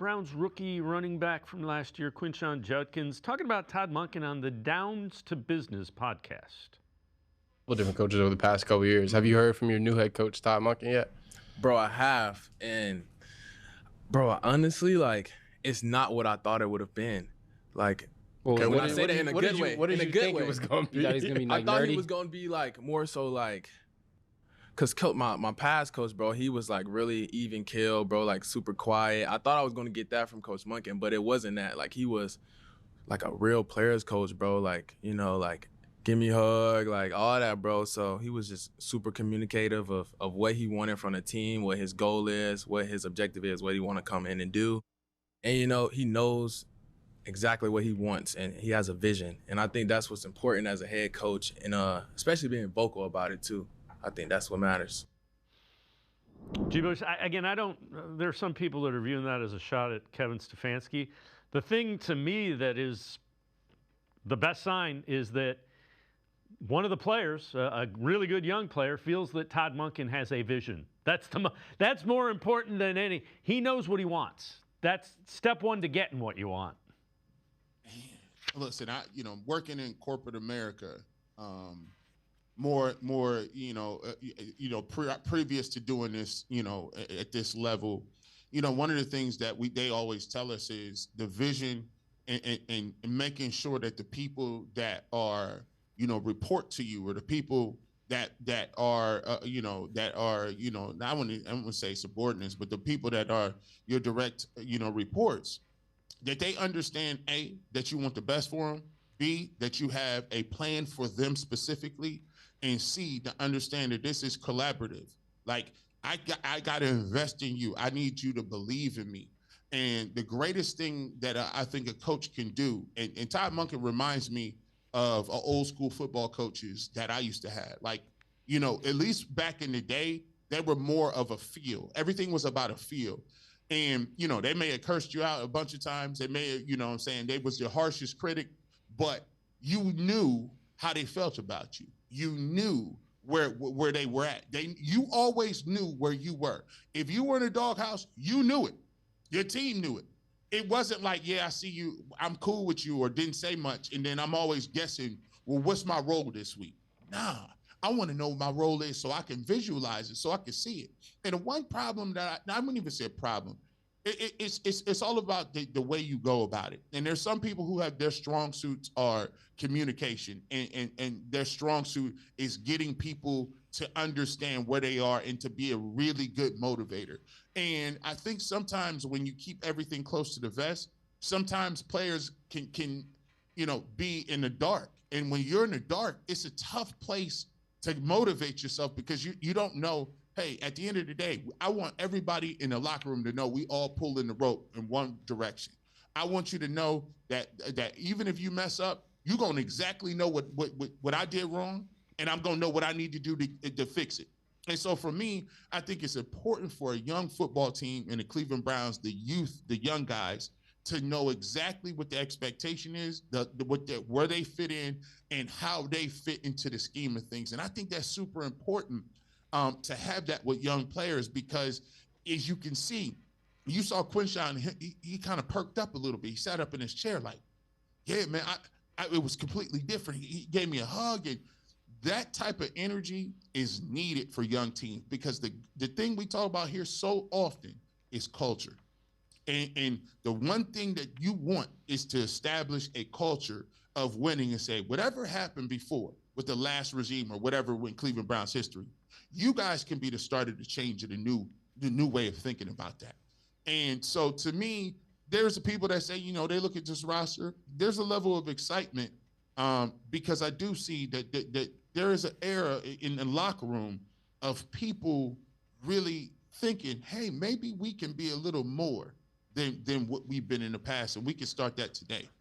Browns rookie running back from last year, Quinshon Judkins, talking about Todd Monken on the Downs to Business podcast. Couple different coaches over the past couple years. Have you heard from your new head coach, Todd Monken, yet? Bro, I have. And, bro, honestly, like, it's not what I thought it would have been. Like, Well, when I say that in a good way. What did in a you good think way. it was going to be? You thought he was gonna be like I thought nerdy? he was going to be, like, more so, like, because my past coach, bro, he was, like, really even keel, bro, like, super quiet. I thought I was going to get that from Coach Monken, but it wasn't that. Like, he was, like, a real players coach, bro. Like, you know, like, give me a hug, like, all that, bro. So he was just super communicative of what he wanted from the team, what his goal is, what his objective is, what he want to come in and do. And, you know, he knows exactly what he wants, and he has a vision. And I think that's what's important as a head coach, and especially being vocal about it, too. I think that's what matters. G-Bush, there are some people that are viewing that as a shot at Kevin Stefanski. The thing to me that is the best sign is that one of the players, a really good young player, feels that Todd Monken has a vision. That's more important than any. He knows what he wants. That's step one to getting what you want. Listen, working in corporate America, more, previous to doing this, at this level, one of the things that they always tell us is the vision and making sure that the people that are, report to you, or the people that are, I wouldn't say subordinates, but the people that are your direct, reports, that they understand, A, that you want the best for them, B, that you have a plan for them specifically, and C, to understand that this is collaborative. Like, I got to invest in you. I need you to believe in me. And the greatest thing that I think a coach can do, and Todd Monken reminds me of old school football coaches that I used to have. Like, at least back in the day, they were more of a feel. Everything was about a feel. And, they may have cursed you out a bunch of times. They may have, they was your harshest critic, but you knew how they felt about you. You knew where they were at. You always knew where you were. If you were in a doghouse, you knew it. Your team knew it. It wasn't like, yeah, I see you, I'm cool with you, or didn't say much, and then I'm always guessing, well, what's my role this week? Nah, I want to know what my role is so I can visualize it, so I can see it. And the one problem that I wouldn't even say a problem, it's all about the way you go about it. And there's some people who have their strong suits are communication, and their strong suit is getting people to understand where they are and to be a really good motivator. And I think sometimes when you keep everything close to the vest, sometimes players can be in the dark. And when you're in the dark, it's a tough place to motivate yourself, because you don't know, hey, at the end of the day, I want everybody in the locker room to know we all pull in the rope in one direction. I want you to know that even if you mess up, you're going to exactly know what I did wrong, and I'm going to know what I need to do to fix it. And so for me, I think it's important for a young football team in the Cleveland Browns, the youth, the young guys, to know exactly what the expectation is, where they fit in, and how they fit into the scheme of things. And I think that's super important to have that with young players, because as you can see, you saw Quinshon, he kind of perked up a little bit. He sat up in his chair like, yeah, man, it was completely different. He gave me a hug, and that type of energy is needed for young teams, because the thing we talk about here so often is culture. And the one thing that you want is to establish a culture of winning, and say, whatever happened before with the last regime or whatever in Cleveland Browns history, you guys can be the start of the change of the new way of thinking about that. And so to me, there's the people that say, they look at this roster, there's a level of excitement, because I do see that there is an era in the locker room of people really thinking, hey, maybe we can be a little more than what we've been in the past, and we can start that today.